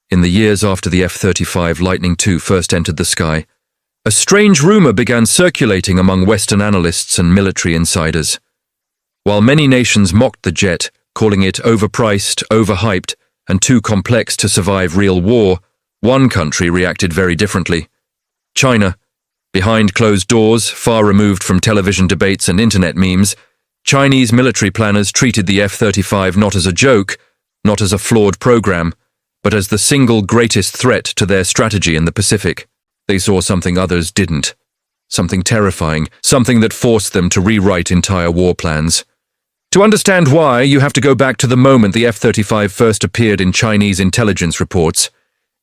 in the years after the F-35 Lightning II first entered the sky, a strange rumor began circulating among Western analysts and military insiders. While many nations mocked the jet, calling it overpriced, overhyped, and too complex to survive real war, one country reacted very differently. China. Behind closed doors, far removed from television debates and internet memes, Chinese military planners treated the F-35 not as a joke, not as a flawed program, but as the single greatest threat to their strategy in the Pacific. They saw something others didn't. Something terrifying, something that forced them to rewrite entire war plans. To understand why, you have to go back to the moment the F-35 first appeared in Chinese intelligence reports.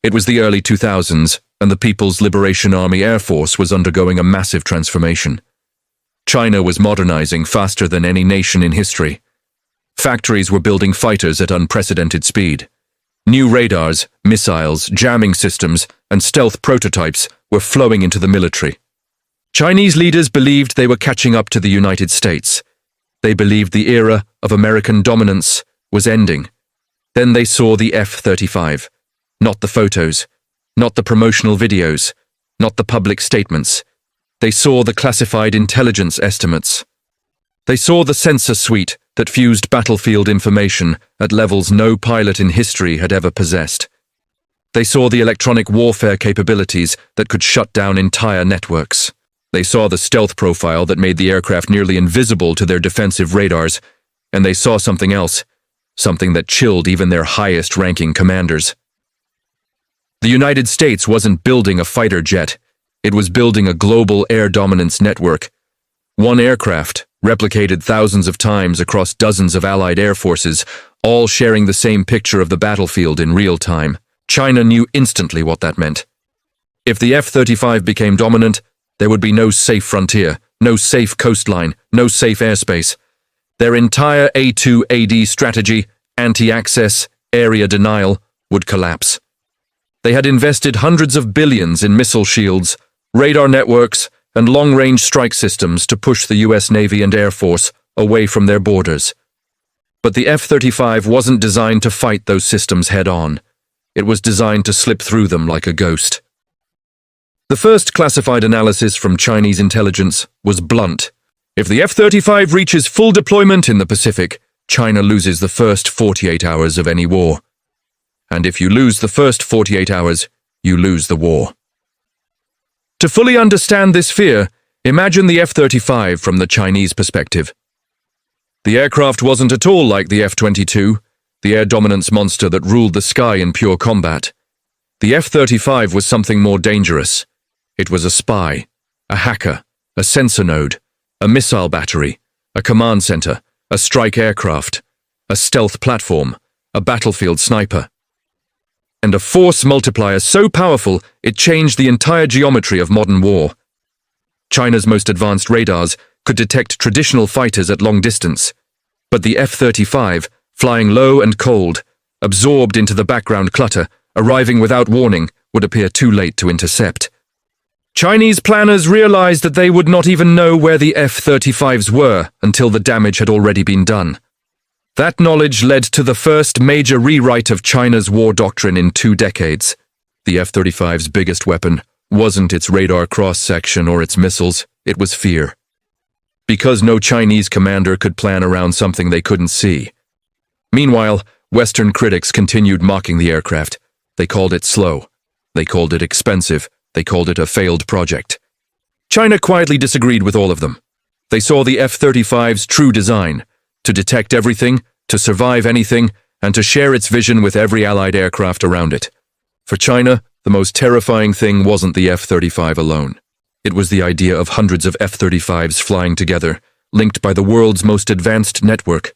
It was the early 2000s, and the People's Liberation Army Air Force was undergoing a massive transformation. China was modernizing faster than any nation in history. Factories were building fighters at unprecedented speed. New radars, missiles, jamming systems, and stealth prototypes were flowing into the military. Chinese leaders believed they were catching up to the United States. They believed the era of American dominance was ending. Then they saw the F-35. Not the photos, not the promotional videos, not the public statements. They saw the classified intelligence estimates. They saw the sensor suite that fused battlefield information at levels no pilot in history had ever possessed. They saw the electronic warfare capabilities that could shut down entire networks. They saw the stealth profile that made the aircraft nearly invisible to their defensive radars, and they saw something else, something that chilled even their highest-ranking commanders. The United States wasn't building a fighter jet, it was building a global air dominance network. One aircraft, replicated thousands of times across dozens of allied air forces, all sharing the same picture of the battlefield in real time. China knew instantly what that meant. If the F-35 became dominant, there would be no safe frontier, no safe coastline, no safe airspace. Their entire A2AD strategy, anti-access, area denial, would collapse. They had invested hundreds of billions in missile shields, radar networks, and long-range strike systems to push the US Navy and Air Force away from their borders. But the F-35 wasn't designed to fight those systems head-on. It was designed to slip through them like a ghost. The first classified analysis from Chinese intelligence was blunt. If the F-35 reaches full deployment in the Pacific, China loses the first 48 hours of any war. And if you lose the first 48 hours, you lose the war. To fully understand this fear, imagine the F-35 from the Chinese perspective. The aircraft wasn't at all like the F-22, the air dominance monster that ruled the sky in pure combat. The F-35 was something more dangerous. It was a spy, a hacker, a sensor node, a missile battery, a command center, a strike aircraft, a stealth platform, a battlefield sniper, and a force multiplier so powerful it changed the entire geometry of modern war. China's most advanced radars could detect traditional fighters at long distance, but the F-35, flying low and cold, absorbed into the background clutter, arriving without warning, would appear too late to intercept. Chinese planners realized that they would not even know where the F-35s were until the damage had already been done. That knowledge led to the first major rewrite of China's war doctrine in 2 decades. The F-35's biggest weapon wasn't its radar cross-section or its missiles, it was fear. Because no Chinese commander could plan around something they couldn't see. Meanwhile, Western critics continued mocking the aircraft. They called it slow. They called it expensive. They called it a failed project. China quietly disagreed with all of them. They saw the F-35's true design, to detect everything, to survive anything, and to share its vision with every allied aircraft around it. For China, the most terrifying thing wasn't the F-35 alone. It was the idea of hundreds of F-35s flying together, linked by the world's most advanced network,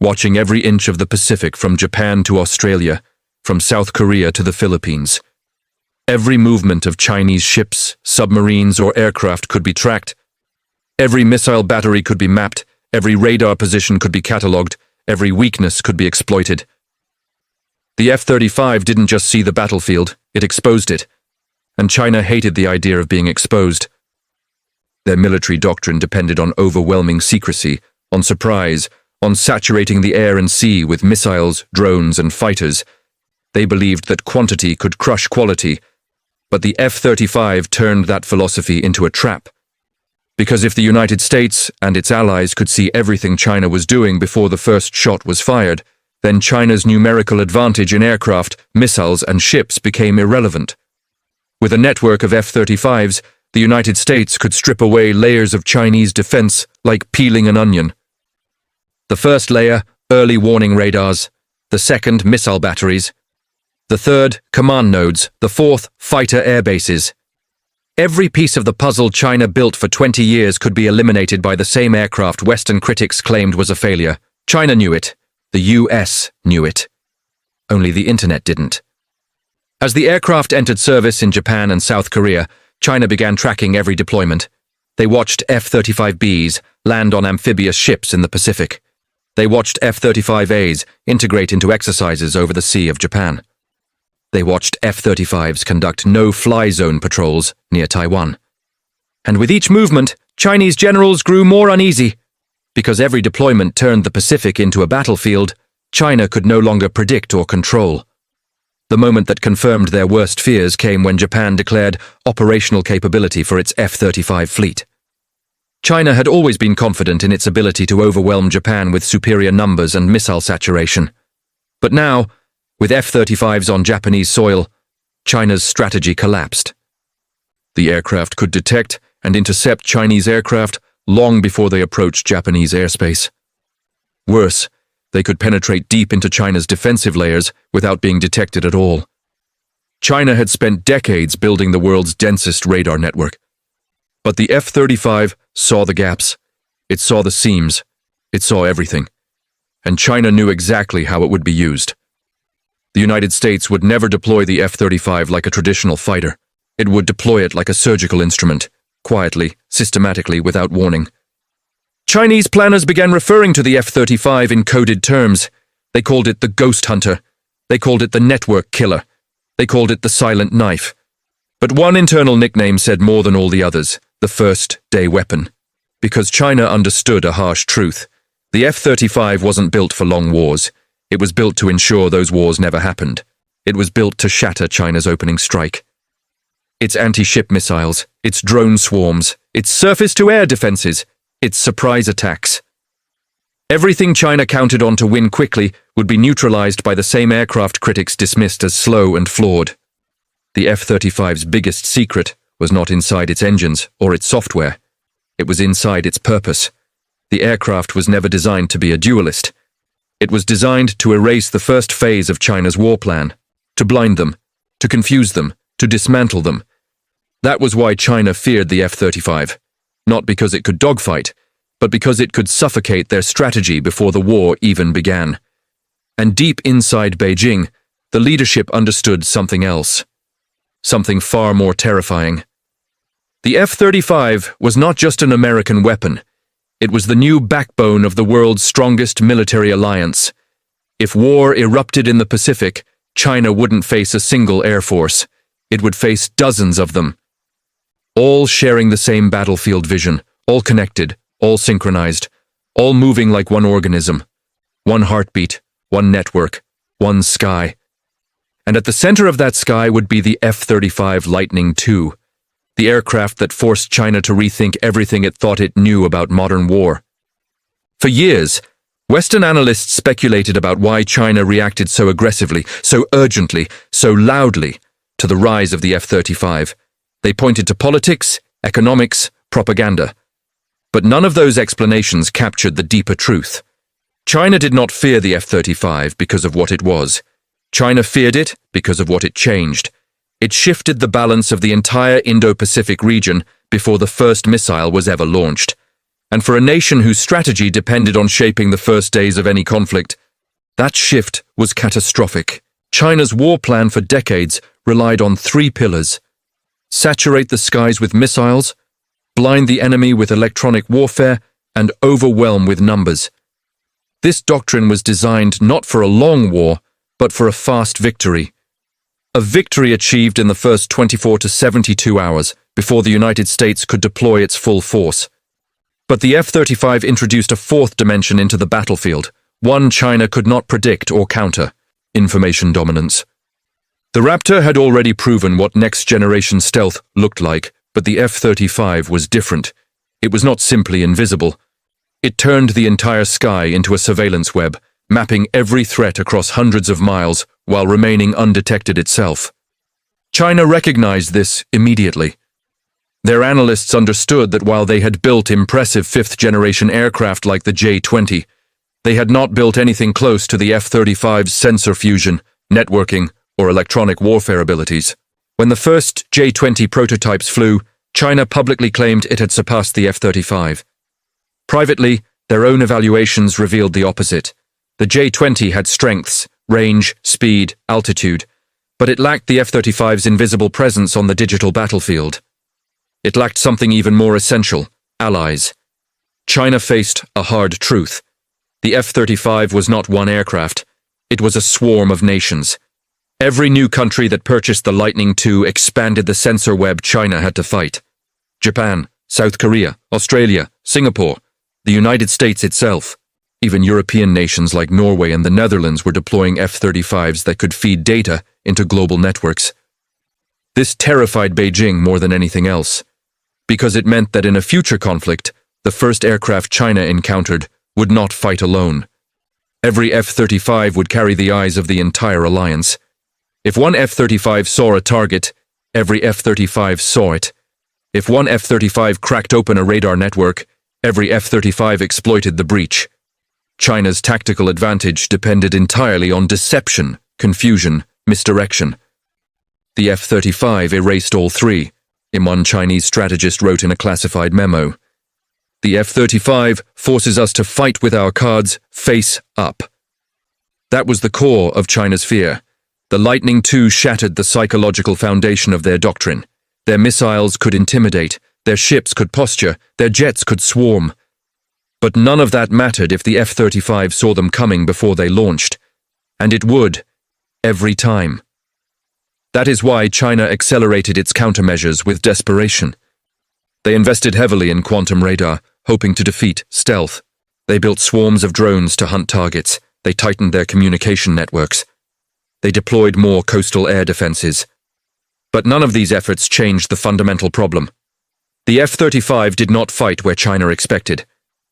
watching every inch of the Pacific from Japan to Australia, from South Korea to the Philippines. Every movement of Chinese ships, submarines, or aircraft could be tracked. Every missile battery could be mapped, every radar position could be catalogued, every weakness could be exploited. The F-35 didn't just see the battlefield, it exposed it. And China hated the idea of being exposed. Their military doctrine depended on overwhelming secrecy, on surprise, on saturating the air and sea with missiles, drones, and fighters. They believed that quantity could crush quality, but the F-35 turned that philosophy into a trap. Because if the United States and its allies could see everything China was doing before the first shot was fired, then China's numerical advantage in aircraft, missiles, and ships became irrelevant. With a network of F-35s, the United States could strip away layers of Chinese defense like peeling an onion. The first layer, early warning radars. The second, missile batteries. The third, command nodes. The fourth, fighter air bases. Every piece of the puzzle China built for 20 years could be eliminated by the same aircraft Western critics claimed was a failure. China knew it. The US knew it. Only the internet didn't. As the aircraft entered service in Japan and South Korea, China began tracking every deployment. They watched F-35Bs land on amphibious ships in the Pacific. They watched F-35As integrate into exercises over the Sea of Japan. They watched F-35s conduct no-fly zone patrols near Taiwan. And with each movement, Chinese generals grew more uneasy. Because every deployment turned the Pacific into a battlefield, China could no longer predict or control. The moment that confirmed their worst fears came when Japan declared operational capability for its F-35 fleet. China had always been confident in its ability to overwhelm Japan with superior numbers and missile saturation. But now, with F-35s on Japanese soil, China's strategy collapsed. The aircraft could detect and intercept Chinese aircraft long before they approached Japanese airspace. Worse, they could penetrate deep into China's defensive layers without being detected at all. China had spent decades building the world's densest radar network. But the F-35 saw the gaps. It saw the seams. It saw everything. And China knew exactly how it would be used. The United States would never deploy the F-35 like a traditional fighter. It would deploy it like a surgical instrument, quietly, systematically, without warning. Chinese planners began referring to the F-35 in coded terms. They called it the ghost hunter. They called it the network killer. They called it the silent knife. But one internal nickname said more than all the others: the first-day weapon. Because China understood a harsh truth. The F-35 wasn't built for long wars. It was built to ensure those wars never happened. It was built to shatter China's opening strike. Its anti-ship missiles, its drone swarms, its surface-to-air defenses, its surprise attacks. Everything China counted on to win quickly would be neutralized by the same aircraft critics dismissed as slow and flawed. The F-35's biggest secret was not inside its engines or its software. It was inside its purpose. The aircraft was never designed to be a duelist. It was designed to erase the first phase of China's war plan, to blind them, to confuse them, to dismantle them. That was why China feared the F-35, not because it could dogfight, but because it could suffocate their strategy before the war even began. And deep inside Beijing, the leadership understood something else. Something far more terrifying. The F-35 was not just an American weapon. It was the new backbone of the world's strongest military alliance. If war erupted in the Pacific, China wouldn't face a single air force. It would face dozens of them. All sharing the same battlefield vision, all connected, all synchronized, all moving like one organism. One heartbeat, one network, one sky. And at the center of that sky would be the F-35 Lightning II, the aircraft that forced China to rethink everything it thought it knew about modern war. For years, Western analysts speculated about why China reacted so aggressively, so urgently, so loudly to the rise of the F-35. They pointed to politics, economics, propaganda. But none of those explanations captured the deeper truth. China did not fear the F-35 because of what it was. China feared it because of what it changed. It shifted the balance of the entire Indo-Pacific region before the first missile was ever launched. And for a nation whose strategy depended on shaping the first days of any conflict, that shift was catastrophic. China's war plan for decades relied on three pillars: saturate the skies with missiles, blind the enemy with electronic warfare, and overwhelm with numbers. This doctrine was designed not for a long war, but for a fast victory. A victory achieved in the first 24 to 72 hours before the United States could deploy its full force. But the F-35 introduced a fourth dimension into the battlefield, one China could not predict or counter: information dominance. The Raptor had already proven what next-generation stealth looked like, but the F-35 was different. It was not simply invisible. It turned the entire sky into a surveillance web, mapping every threat across hundreds of miles while remaining undetected itself. China recognized this immediately. Their analysts understood that while they had built impressive fifth-generation aircraft like the J-20, they had not built anything close to the F-35's sensor fusion, networking, or electronic warfare abilities. When the first J-20 prototypes flew, China publicly claimed it had surpassed the F-35. Privately, their own evaluations revealed the opposite. The J-20 had strengths, range, speed, altitude, but it lacked the F-35's invisible presence on the digital battlefield. It lacked something even more essential: allies. China faced a hard truth. The F-35 was not one aircraft. It was a swarm of nations. Every new country that purchased the Lightning II expanded the sensor web China had to fight. Japan, South Korea, Australia, Singapore, the United States itself. Even European nations like Norway and the Netherlands were deploying F-35s that could feed data into global networks. This terrified Beijing more than anything else, because it meant that in a future conflict, the first aircraft China encountered would not fight alone. Every F-35 would carry the eyes of the entire alliance. If one F-35 saw a target, every F-35 saw it. If one F-35 cracked open a radar network, every F-35 exploited the breach. China's tactical advantage depended entirely on deception, confusion, misdirection. The F-35 erased all three, one Chinese strategist wrote in a classified memo. The F-35 forces us to fight with our cards face up. That was the core of China's fear. The Lightning II shattered the psychological foundation of their doctrine. Their missiles could intimidate, their ships could posture, their jets could swarm. But none of that mattered if the F-35 saw them coming before they launched. And it would, every time. That is why China accelerated its countermeasures with desperation. They invested heavily in quantum radar, hoping to defeat stealth. They built swarms of drones to hunt targets. They tightened their communication networks. They deployed more coastal air defenses. But none of these efforts changed the fundamental problem. The F-35 did not fight where China expected.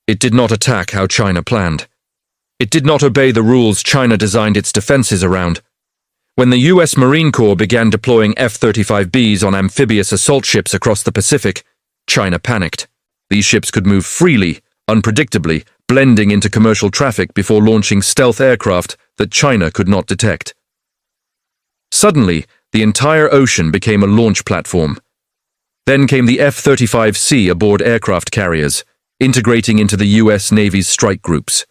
It did not attack how China planned. It did not obey the rules China designed its defenses around. When the U.S. Marine Corps began deploying F-35Bs on amphibious assault ships across the Pacific, China panicked. These ships could move freely, unpredictably, blending into commercial traffic before launching stealth aircraft that China could not detect. Suddenly, the entire ocean became a launch platform. Then came the F-35C aboard aircraft carriers, integrating into the U.S. Navy's strike groups.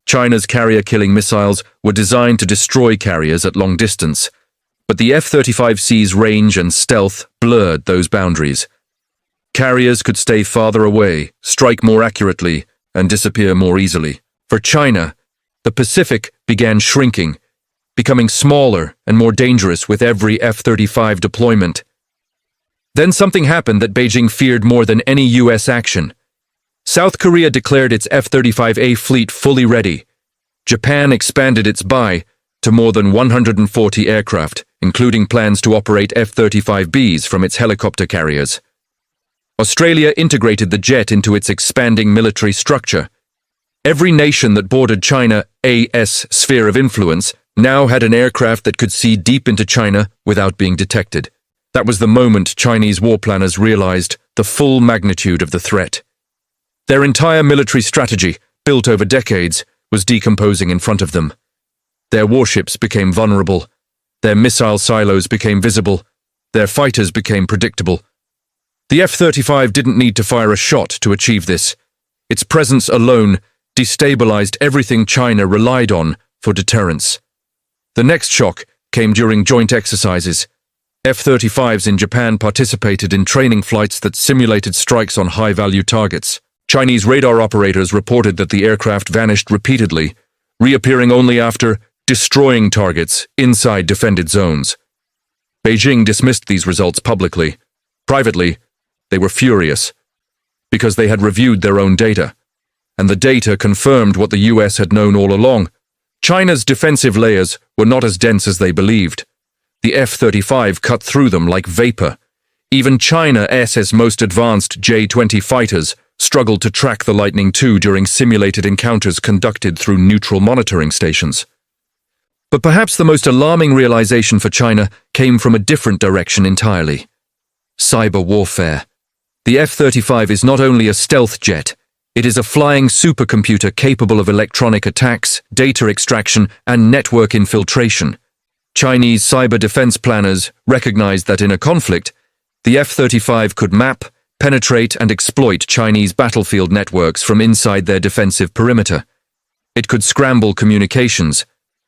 China's carrier-killing missiles were designed to destroy carriers at long distance, but the F-35C's range and stealth blurred those boundaries. Carriers could stay farther away, strike more accurately, and disappear more easily. For China, the Pacific began shrinking, becoming smaller and more dangerous with every F-35 deployment. Then something happened that Beijing feared more than any U.S. action. South Korea declared its F-35A fleet fully ready. Japan expanded its buy to more than 140 aircraft, including plans to operate F-35Bs from its helicopter carriers. Australia integrated the jet into its expanding military structure. Every nation that bordered China's sphere of influence now had an aircraft that could see deep into China without being detected. That was the moment Chinese war planners realized the full magnitude of the threat. Their entire military strategy, built over decades, was decomposing in front of them. Their warships became vulnerable. Their missile silos became visible. Their fighters became predictable. The F-35 didn't need to fire a shot to achieve this. Its presence alone destabilized everything China relied on for deterrence. The next shock came during joint exercises. F-35s in Japan participated in training flights that simulated strikes on high-value targets. Chinese radar operators reported that the aircraft vanished repeatedly, reappearing only after destroying targets inside defended zones. Beijing dismissed these results publicly. Privately, they were furious, because they had reviewed their own data, and the data confirmed what the U.S. had known all along. China's defensive layers were not as dense as they believed. The F-35 cut through them like vapor. Even China's most advanced J-20 fighters struggled to track the Lightning II during simulated encounters conducted through neutral monitoring stations. But perhaps the most alarming realization for China came from a different direction entirely. Cyber warfare. The F-35 is not only a stealth jet, it is a flying supercomputer capable of electronic attacks, data extraction, and network infiltration. Chinese cyber defense planners recognized that in a conflict, the F-35 could map, penetrate, and exploit Chinese battlefield networks from inside their defensive perimeter. It could scramble communications,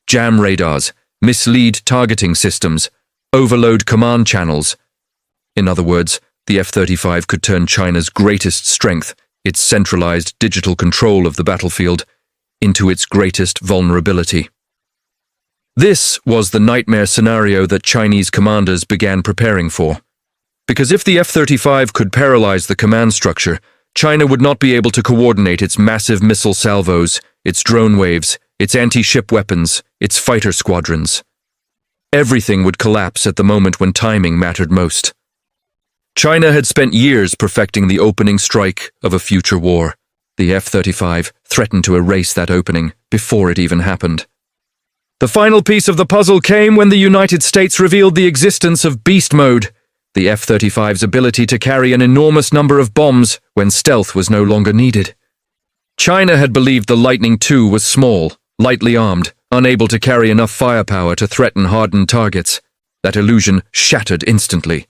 jam radars, mislead targeting systems, overload command channels. In other words, the F-35 could turn China's greatest strength, its centralized digital control of the battlefield, into its greatest vulnerability. This was the nightmare scenario that Chinese commanders began preparing for. Because if the F-35 could paralyze the command structure, China would not be able to coordinate its massive missile salvos, its drone waves, its anti-ship weapons, its fighter squadrons. Everything would collapse at the moment when timing mattered most. China had spent years perfecting the opening strike of a future war. The F-35 threatened to erase that opening before it even happened. The final piece of the puzzle came when the United States revealed the existence of beast mode, the F-35's ability to carry an enormous number of bombs when stealth was no longer needed. China had believed the Lightning II was small, lightly armed, unable to carry enough firepower to threaten hardened targets. That illusion shattered instantly.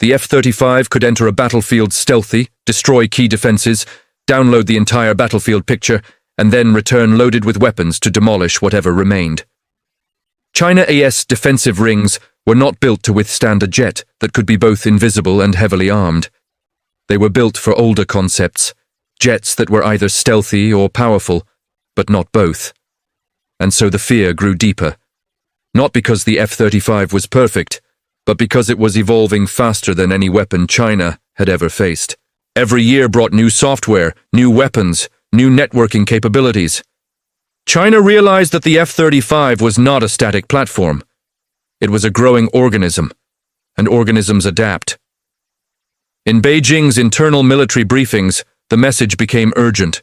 The F-35 could enter a battlefield stealthy, destroy key defenses, download the entire battlefield picture, and then return loaded with weapons to demolish whatever remained. China's defensive rings were not built to withstand a jet that could be both invisible and heavily armed. They were built for older concepts, jets that were either stealthy or powerful, but not both. And so the fear grew deeper. Not because the F-35 was perfect, but because it was evolving faster than any weapon China had ever faced. Every year brought new software, new weapons, new networking capabilities. China realized that the F-35 was not a static platform. It was a growing organism, and organisms adapt. In Beijing's internal military briefings, the message became urgent.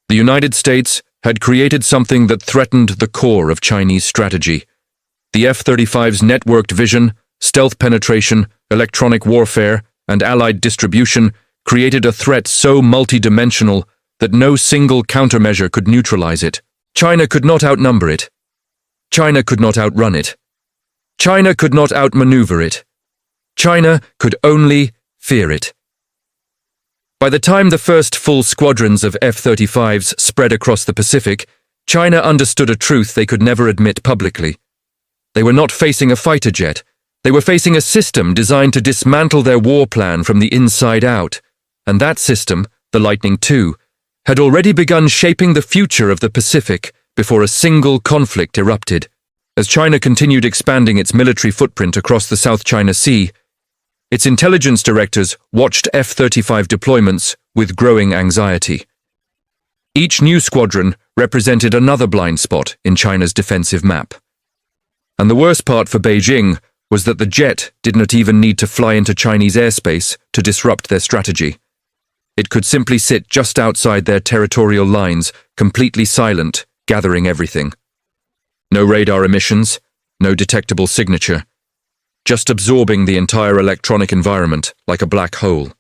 The United States had created something that threatened the core of Chinese strategy. The F-35's networked vision, stealth penetration, electronic warfare, and allied distribution created a threat so multidimensional that no single countermeasure could neutralize it. China could not outnumber it. China could not outrun it. China could not outmaneuver it. China could only fear it. By the time the first full squadrons of F-35s spread across the Pacific, China understood a truth they could never admit publicly. They were not facing a fighter jet. They were facing a system designed to dismantle their war plan from the inside out. And that system, the Lightning II, had already begun shaping the future of the Pacific before a single conflict erupted. As China continued expanding its military footprint across the South China Sea, its intelligence directors watched F-35 deployments with growing anxiety. Each new squadron represented another blind spot in China's defensive map. And the worst part for Beijing was that the jet did not even need to fly into Chinese airspace to disrupt their strategy. It could simply sit just outside their territorial lines, completely silent, gathering everything. No radar emissions, no detectable signature, just absorbing the entire electronic environment like a black hole.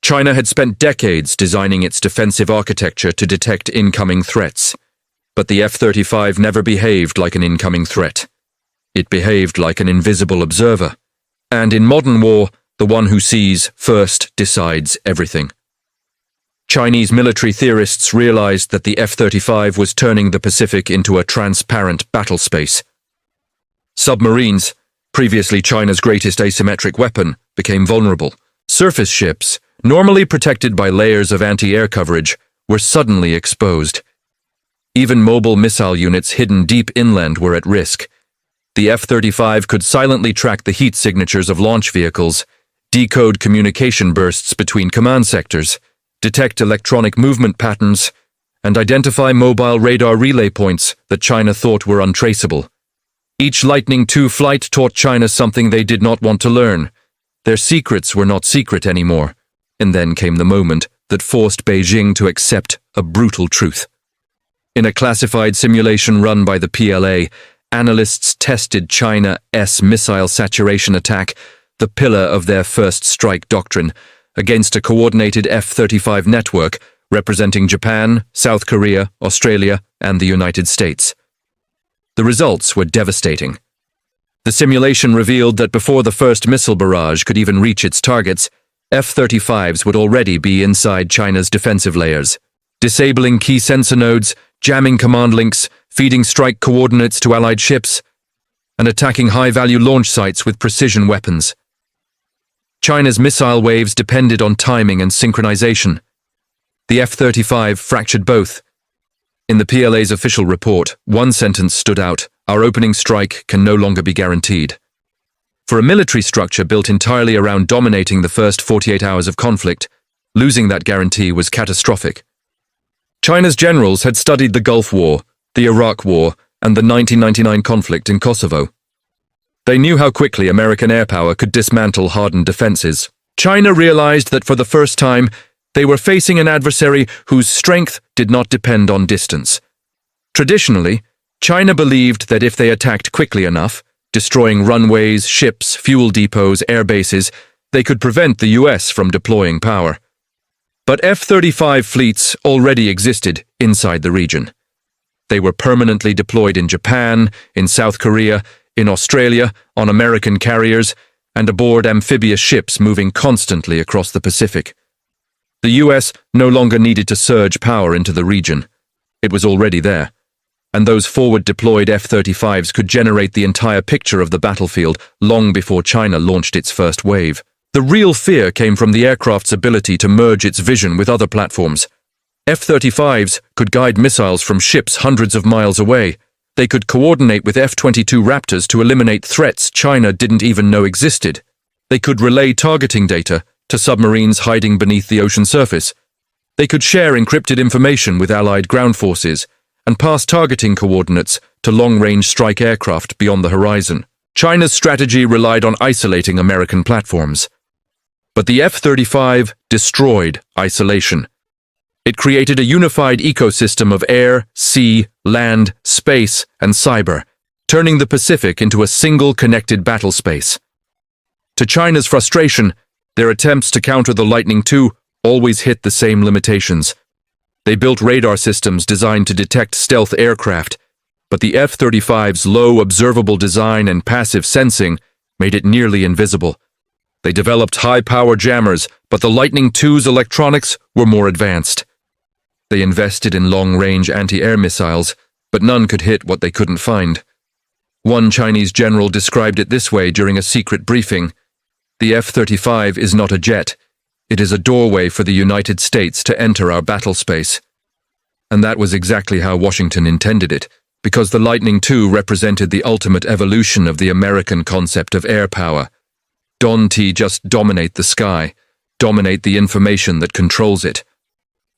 China had spent decades designing its defensive architecture to detect incoming threats, but the F-35 never behaved like an incoming threat. It behaved like an invisible observer. And in modern war, the one who sees first decides everything. Chinese military theorists realized that the F-35 was turning the Pacific into a transparent battle space. Submarines, previously China's greatest asymmetric weapon, became vulnerable. Surface ships, normally protected by layers of anti-air coverage, were suddenly exposed. Even mobile missile units hidden deep inland were at risk. The F-35 could silently track the heat signatures of launch vehicles, decode communication bursts between command sectors, detect electronic movement patterns, and identify mobile radar relay points that China thought were untraceable. Each Lightning II flight taught China something they did not want to learn. Their secrets were not secret anymore. And then came the moment that forced Beijing to accept a brutal truth. In a classified simulation run by the PLA, analysts tested China's missile saturation attack, the pillar of their first strike doctrine, against a coordinated F-35 network representing Japan, South Korea, Australia, and the United States. The results were devastating. The simulation revealed that before the first missile barrage could even reach its targets, F-35s would already be inside China's defensive layers, disabling key sensor nodes, jamming command links, feeding strike coordinates to Allied ships, and attacking high-value launch sites with precision weapons. China's missile waves depended on timing and synchronization. The F-35 fractured both. In the PLA's official report, one sentence stood out: "Our opening strike can no longer be guaranteed." For a military structure built entirely around dominating the first 48 hours of conflict, losing that guarantee was catastrophic. China's generals had studied the Gulf War, the Iraq War, and the 1999 conflict in Kosovo. They knew how quickly American air power could dismantle hardened defenses. China realized that for the first time, they were facing an adversary whose strength did not depend on distance. Traditionally, China believed that if they attacked quickly enough, destroying runways, ships, fuel depots, air bases, they could prevent the US from deploying power. But F-35 fleets already existed inside the region. They were permanently deployed in Japan, in South Korea, in Australia, on American carriers, and aboard amphibious ships moving constantly across the Pacific. The US no longer needed to surge power into the region. It was already there. And those forward-deployed F-35s could generate the entire picture of the battlefield long before China launched its first wave. The real fear came from the aircraft's ability to merge its vision with other platforms. F-35s could guide missiles from ships hundreds of miles away. They could coordinate with F-22 Raptors to eliminate threats China didn't even know existed. They could relay targeting data to submarines hiding beneath the ocean surface. They could share encrypted information with Allied ground forces and pass targeting coordinates to long-range strike aircraft beyond the horizon. China's strategy relied on isolating American platforms. But the F-35 destroyed isolation. It created a unified ecosystem of air, sea, land, space, and cyber, turning the Pacific into a single connected battle space. To China's frustration, their attempts to counter the Lightning II always hit the same limitations. They built radar systems designed to detect stealth aircraft, but the F-35's low observable design and passive sensing made it nearly invisible. They developed high-power jammers, but the Lightning II's electronics were more advanced. They invested in long-range anti-air missiles, but none could hit what they couldn't find. One Chinese general described it this way during a secret briefing: "The F-35 is not a jet. It is a doorway for the United States to enter our battle space." And that was exactly how Washington intended it, because the Lightning II represented the ultimate evolution of the American concept of air power. Don't just dominate the sky, dominate the information that controls it.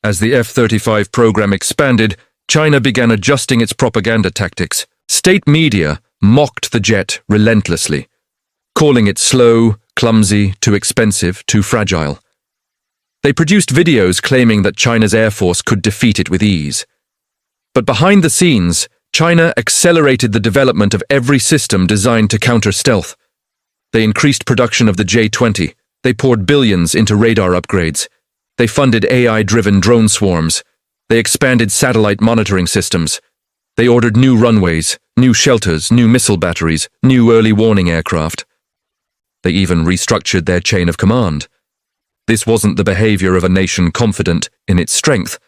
As the F-35 program expanded, China began adjusting its propaganda tactics. State media mocked the jet relentlessly, calling it slow, clumsy, too expensive, too fragile. They produced videos claiming that China's Air Force could defeat it with ease. But behind the scenes, China accelerated the development of every system designed to counter stealth. They increased production of the J-20. They poured billions into radar upgrades. They funded AI-driven drone swarms. They expanded satellite monitoring systems. They ordered new runways, new shelters, new missile batteries, new early warning aircraft. They even restructured their chain of command. This wasn't the behavior of a nation confident in its strength.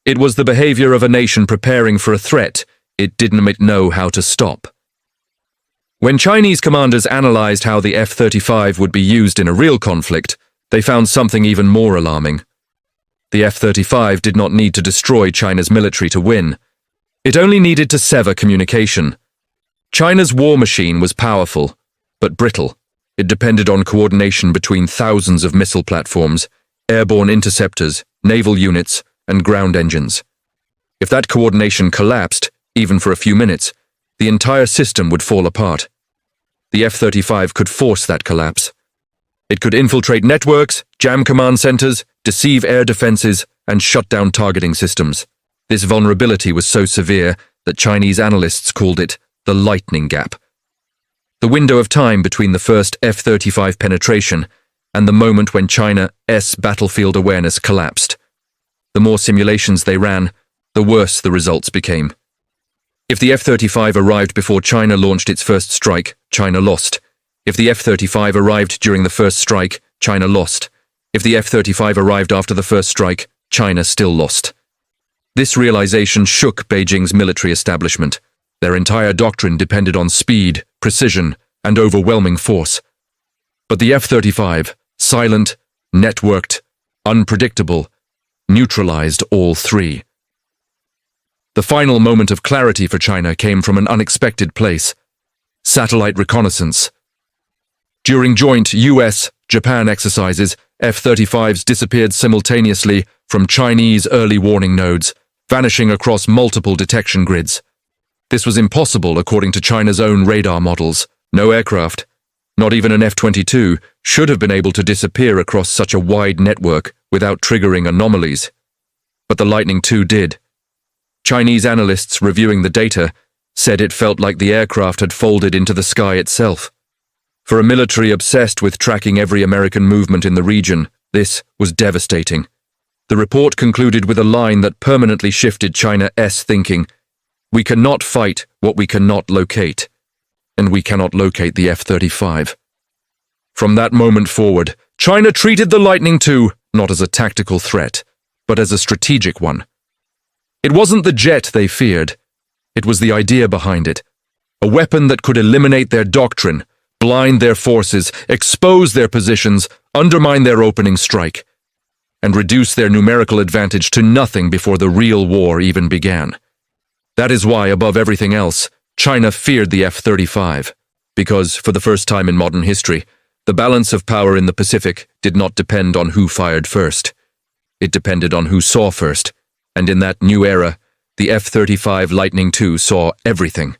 It was the behavior of a nation preparing for a threat it didn't know how to stop. When Chinese commanders analyzed how the F-35 would be used in a real conflict, they found something even more alarming. The F-35 did not need to destroy China's military to win. It only needed to sever communication. China's war machine was powerful, but brittle. It depended on coordination between thousands of missile platforms, airborne interceptors, naval units, and ground engines. If that coordination collapsed, even for a few minutes, the entire system would fall apart. The F-35 could force that collapse. It could infiltrate networks, jam command centers, deceive air defenses, and shut down targeting systems. This vulnerability was so severe that Chinese analysts called it the lightning gap. The window of time between the first F-35 penetration and the moment when China's battlefield awareness collapsed. The more simulations they ran, the worse the results became. If the F-35 arrived before China launched its first strike, China lost. If the F-35 arrived during the first strike, China lost. If the F-35 arrived after the first strike, China still lost. This realization shook Beijing's military establishment. Their entire doctrine depended on speed, precision, and overwhelming force. But the F-35, silent, networked, unpredictable, neutralized all three. The final moment of clarity for China came from an unexpected place: satellite reconnaissance. During joint US-Japan exercises, F-35s disappeared simultaneously from Chinese early warning nodes, vanishing across multiple detection grids. This was impossible according to China's own radar models. No aircraft, not even an F-22, should have been able to disappear across such a wide network without triggering anomalies. But the Lightning II did. Chinese analysts reviewing the data said it felt like the aircraft had folded into the sky itself. For a military obsessed with tracking every American movement in the region, this was devastating. The report concluded with a line that permanently shifted China's thinking: "We cannot fight what we cannot locate, and we cannot locate the F-35. From that moment forward, China treated the Lightning II not as a tactical threat, but as a strategic one. It wasn't the jet they feared. It was the idea behind it. A weapon that could eliminate their doctrine, blind their forces, expose their positions, undermine their opening strike, and reduce their numerical advantage to nothing before the real war even began. That is why, above everything else, China feared the F-35, because, for the first time in modern history, the balance of power in the Pacific did not depend on who fired first. It depended on who saw first, and in that new era, the F-35 Lightning II saw everything.